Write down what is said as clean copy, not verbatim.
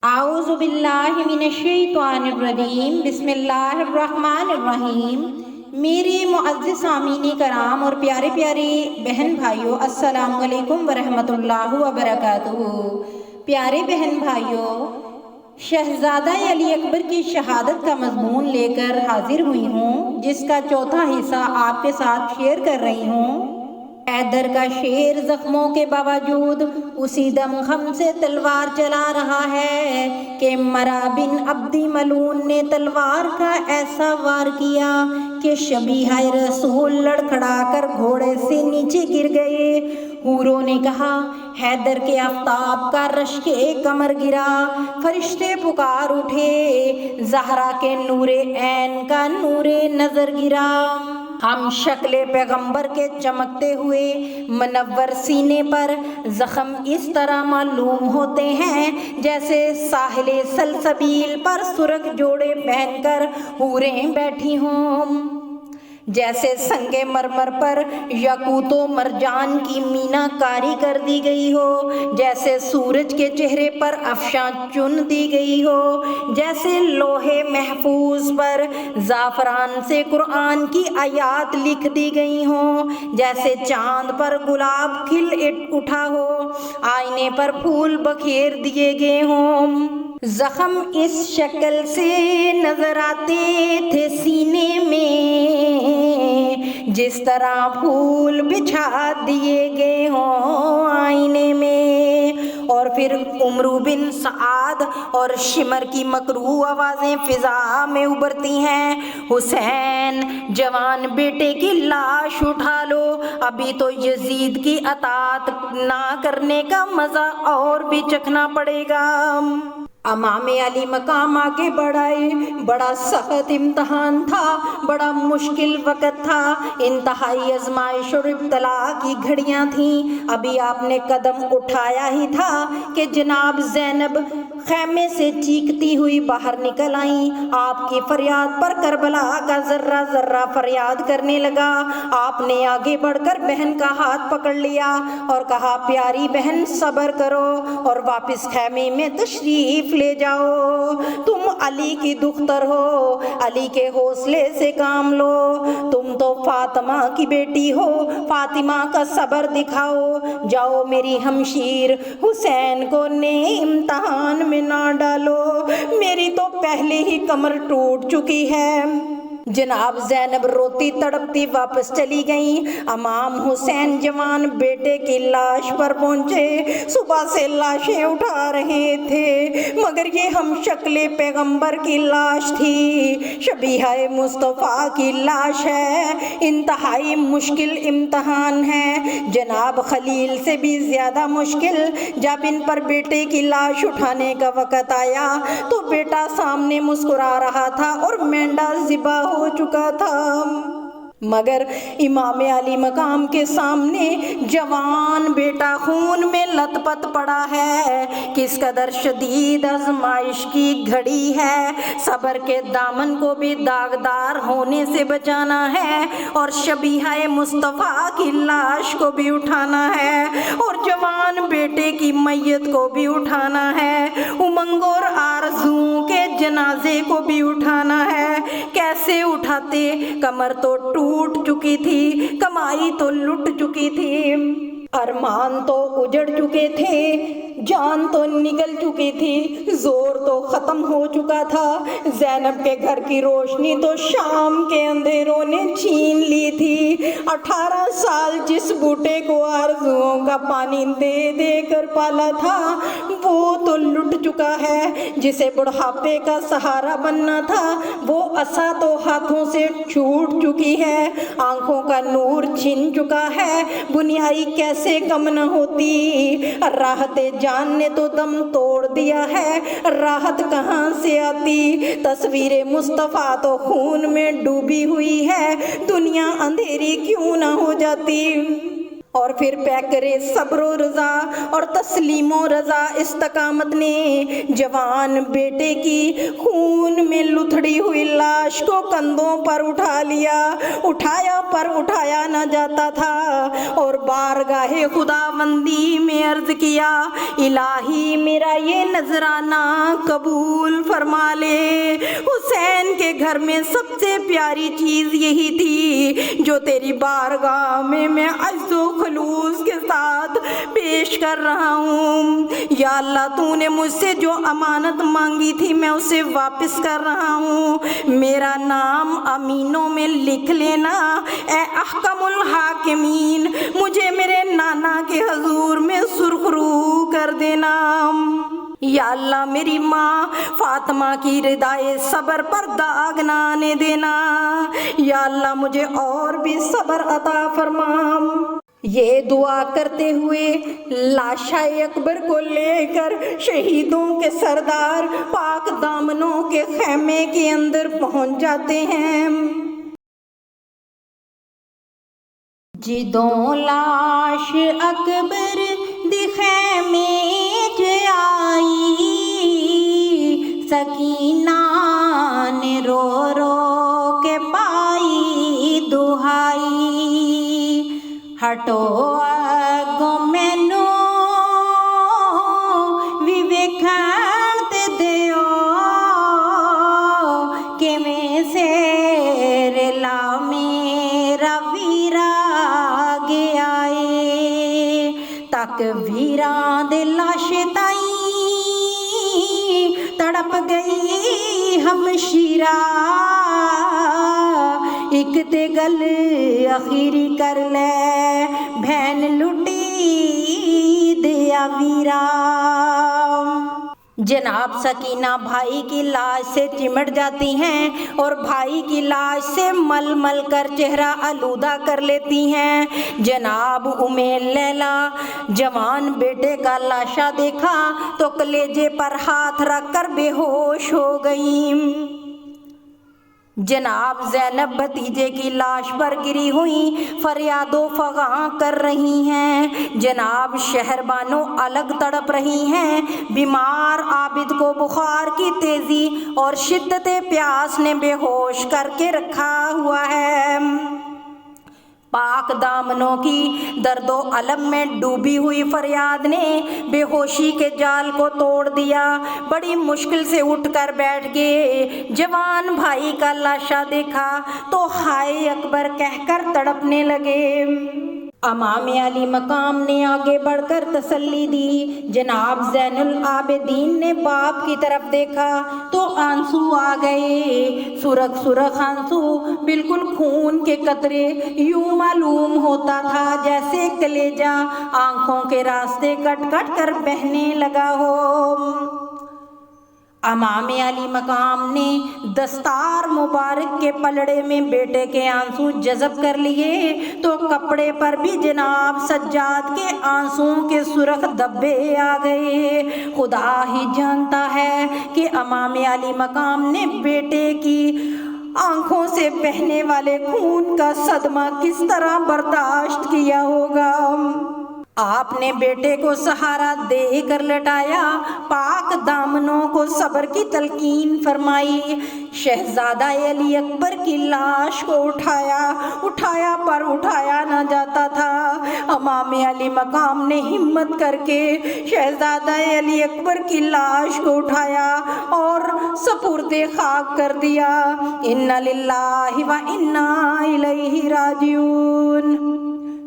اعوذ باللہ من الشیطان الرجیم بسم اللہ الرحمن الرحیم۔ میرے معزز سامعین کرام اور پیارے پیارے بہن بھائیوں، السلام علیکم ورحمۃ اللہ وبرکاتہ۔ پیارے بہن بھائیوں، شہزادہ علی اکبر کی شہادت کا مضمون لے کر حاضر ہوئی ہوں، جس کا چوتھا حصہ آپ کے ساتھ شیئر کر رہی ہوں۔ حیدر کا شیر زخموں کے باوجود اسی دم خم سے تلوار چلا رہا ہے کہ مرا بن عبدی ملعون نے تلوار کا ایسا وار کیا کہ شبیہ رسول لڑکھڑا کر گھوڑے سے نیچے گر گئے۔ حوروں نے کہا، حیدر کے آفتاب کا رشک کمر گرا، فرشتے پکار اٹھے، زہرا کے نور عین کا نور نظر گرا۔ ہم شکل پیغمبر کے چمکتے ہوئے منور سینے پر زخم اس طرح معلوم ہوتے ہیں جیسے ساحل سلسبیل پر سرخ جوڑے پہن کر حوریں بیٹھی ہوں، جیسے سنگ مرمر پر یاقوت و مرجان کی مینا کاری کر دی گئی ہو، جیسے سورج کے چہرے پر افشاں چن دی گئی ہو، جیسے لوہے محفوظ پر زعفران سے قرآن کی آیات لکھ دی گئی ہوں، جیسے چاند پر گلاب کھل اٹھا ہو، آئینے پر پھول بکھیر دیے گئے ہوں۔ زخم اس شکل سے نظر آتے تھے سینے میں جس طرح پھول بچھا دیے گئے ہوں آئینے میں۔ اور پھر عمرو بن سعد اور شمر کی مکروہ آوازیں فضا میں ابھرتی ہیں، حسین جوان بیٹے کی لاش اٹھا لو، ابھی تو یزید کی اطاعت نہ کرنے کا مزہ اور بھی چکھنا پڑے گا۔ امام علی مقام آگے بڑھائے، بڑا سخت امتحان تھا، بڑا مشکل وقت تھا، انتہائی آزمائش اور ابتلا کی گھڑیاں تھیں۔ ابھی آپ نے قدم اٹھایا ہی تھا کہ جناب زینب خیمے سے چیختی ہوئی باہر نکل آئیں۔ آپ کی فریاد پر کربلا کا ذرہ ذرہ فریاد کرنے لگا۔ آپ نے آگے بڑھ کر بہن کا ہاتھ پکڑ لیا اور کہا، پیاری بہن صبر کرو اور واپس خیمے میں تشریف لے جاؤ، تم علی کی دختر ہو، علی کے حوصلے سے کام لو، تم تو فاطمہ کی بیٹی ہو، فاطمہ کا صبر دکھاؤ، جاؤ میری ہمشیر، حسین کو نئے امتحان میں نہ ڈالو، میری تو پہلے ہی کمر ٹوٹ چکی ہے۔ جناب زینب روتی تڑپتی واپس چلی گئیں۔ امام حسین جوان بیٹے کی لاش پر پہنچے، صبح سے لاشیں اٹھا رہے تھے مگر یہ ہم شکل پیغمبر کی لاش تھی، شبیہ مصطفیٰ کی لاش ہے، انتہائی مشکل امتحان ہے، جناب خلیل سے بھی زیادہ مشکل۔ جب ان پر بیٹے کی لاش اٹھانے کا وقت آیا تو بیٹا سامنے مسکرا رہا تھا اور مینڈا ذبح ہو چکا تھا، مگر امام علی مقام کے سامنے جوان بیٹا خون میں لت پت پڑا ہے۔ کس قدر شدید آزمائش کی گھڑی ہے، صبر کے دامن کو بھی داغدار ہونے سے بچانا ہے اور شبیہ مصطفیٰ کی لاش کو بھی اٹھانا ہے اور جوان بیٹے کی میت کو بھی اٹھانا ہے، امنگ اور آرزوؤں کے جنازے کو بھی اٹھانا ہے۔ کیسے اٹھاتے؟ کمر تو ٹوٹ چکی تھی، کمائی تو لٹ چکی تھی، ارمان تو اجڑ چکے تھے، جان تو نکل چکی تھی، زور تو ختم ہو چکا تھا، زینب کے گھر کی روشنی تو شام کے اندھیروں نے چھین لی تھی۔ 18 سال جس بوٹے کو آرزوؤں کا پانی دے دے کر پالا تھا وہ تو لٹ چکا ہے، جسے بڑھاپے کا سہارا بننا تھا وہ عصا تو ہاتھوں سے چھوٹ چکی ہے، آنکھوں کا نور چھن چکا ہے، بنیائی کیسے کم نہ ہوتی، راحت جان نے تو دم توڑ دیا ہے، راحت کہاں سے آتی، تصویر مصطفیٰ تو خون میں ڈوبی ہوئی ہے، دنیا اندھیری کیوں نہ ہو جاتی۔ اور پھر پیکرے صبر و رضا اور تسلیم و رضا استقامت نے جوان بیٹے کی خون میں لتھڑی ہوئی لاش کو کندھوں پر اٹھا لیا، اٹھایا پر اٹھایا نہ جاتا تھا، اور بارگاہ خداوندی میں عرض کیا، الہی میرا یہ نذرانہ قبول فرما لے۔ حسین کے گھر میں سب سے پیاری چیز یہی تھی جو تیری بارگاہ میں عجز و خلوص کے ساتھ پیش کر رہا ہوں۔ یا اللہ، تو نے مجھ سے جو امانت مانگی تھی میں اسے واپس کر رہا ہوں، میرا نام امینوں میں لکھ لینا۔ اے احکم الحاکمین، مجھے میرے نانا کے حضور میں سرخرو کر دینا۔ یا اللہ، میری ماں فاطمہ کی ردائے صبر پر داغ نہ آنے دینا۔ یا اللہ، مجھے اور بھی صبر عطا فرما۔ یہ دعا کرتے ہوئے لاشا اکبر کو لے کر شہیدوں کے سردار پاک دامنوں کے خیمے کے اندر پہنچ جاتے ہیں۔ جدوں لاش اکبر دی خیمے چ آئی، سکینہ نے رو رو کے پائی دہائی، ہٹو اگوں مینوں وی ویکھن تے دیو، کیویں سیر لا میرا ویرا گیا اے، تک ویراں دے لاشے تائیں تڑپ گئی ہمشیرہ، ایک تے گل اخیری کر لے بہن لٹی دیا ویرا۔ جناب سکینہ بھائی کی لاش سے چمٹ جاتی ہیں اور بھائی کی لاش سے مل مل کر چہرہ آلودہ کر لیتی ہیں۔ جناب لیلا جوان بیٹے کا لاشا دیکھا تو کلیجے پر ہاتھ رکھ کر بے ہوش ہو گئیں۔ جناب زینب بھتیجے کی لاش پر گری ہوئی فریاد و فغاں کر رہی ہیں۔ جناب شہر بانو الگ تڑپ رہی ہیں۔ بیمار عابد کو بخار کی تیزی اور شدت پیاس نے بے ہوش کر کے رکھا ہوا ہے۔ پاک دامنوں کی درد و علم میں ڈوبی ہوئی فریاد نے بے ہوشی کے جال کو توڑ دیا۔ بڑی مشکل سے اٹھ کر بیٹھ گئے۔ جوان بھائی کا لاشا دیکھا تو ہائے اکبر کہہ کر تڑپنے لگے۔ امام علی مقام نے آگے بڑھ کر تسلی دی۔ جناب زین العابدین نے باپ کی طرف دیکھا تو آنسو آ گئے، سرخ سرخ آنسو، بالکل خون کے قطرے، یوں معلوم ہوتا تھا جیسے کلیجہ آنکھوں کے راستے کٹ کٹ کر بہنے لگا ہو۔ امام علی مقام نے دستار مبارک کے پلڑے میں بیٹے کے آنسو جذب کر لیے تو کپڑے پر بھی جناب سجاد کے آنسوؤں کے سرخ دھبے آ گئے۔ خدا ہی جانتا ہے کہ امام علی مقام نے بیٹے کی آنکھوں سے بہنے والے خون کا صدمہ کس طرح برداشت کیا ہوگا۔ آپ نے بیٹے کو سہارا دے کر لٹایا، پاک دامنوں کو صبر کی تلقین فرمائی۔ شہزادہ علی اکبر کی لاش کو اٹھایا پر اٹھایا نہ جاتا تھا۔ امام علی مقام نے ہمت کر کے شہزادہ علی اکبر کی لاش کو اٹھایا اور سپرد خاک کر دیا۔ انا للہ و انا الیہ راجعون۔